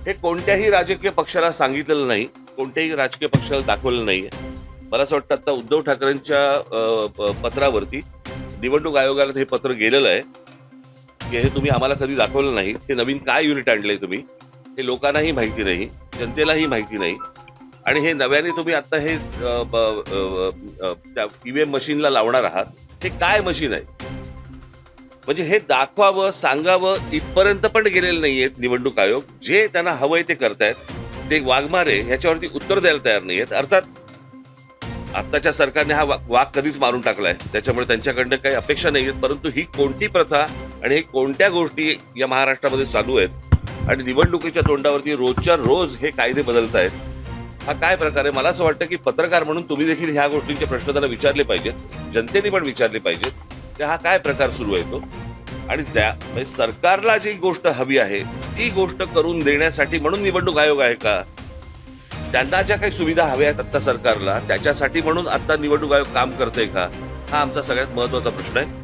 हे कोणत्याही राजकीय पक्षाला सांगितलेलं नाही, कोणत्याही राजकीय पक्षाला दाखवलेलं नाहीये. मला असं वाटतं आता उद्धव ठाकरेंच्या पत्रावरती निवडणूक आयोगाला हे पत्र गेलेलं आहे की हे तुम्ही आम्हाला कधी दाखवलं नाही. ते नवीन काय युनिट आणलंय तुम्ही, हे लोकांनाही माहिती नाही, जनतेलाही माहिती नाही. आणि हे नव्याने तुम्ही आता हे ईव्हीएम मशीनला लावणार आहात, हे काय मशीन आहे? म्हणजे हे दाखवावं, सांगावं इथपर्यंत पण गेलेले नाहीयेत निवडणूक आयोग. जे त्यांना हवंय ते करतायत. ते वाघमारे ह्याच्यावरती उत्तर द्यायला तयार नाहीयेत. अर्थात आत्ताच्या सरकारने हा वाघ कधीच मारून टाकलाय, त्याच्यामुळे त्यांच्याकडनं काही अपेक्षा नाहीयेत. परंतु ही कोणती प्रथा आणि ही कोणत्या गोष्टी या महाराष्ट्रामध्ये चालू आहेत आणि निवडणुकीच्या तोंडावरती रोजच्या रोज हे कायदे बदलतायत, हा काय प्रकार आहे? मला असं वाटतं की पत्रकार म्हणून तुम्ही देखील ह्या गोष्टींचे प्रश्न त्यांना विचारले पाहिजेत, जनतेने पण विचारले पाहिजेत की हा काय प्रकार सुरू आहे तो. आणि म्हणजे सरकारला जी गोष्ट हवी आहे ती गोष्ट करून देण्यासाठी म्हणून निवडणूक आयोग आहे का? त्यांना ज्या काही सुविधा हव्या आहेत आता सरकारला त्याच्यासाठी म्हणून आता निवडणूक आयोग काम करतंय का? हा आमचा सगळ्यात महत्वाचा प्रश्न आहे.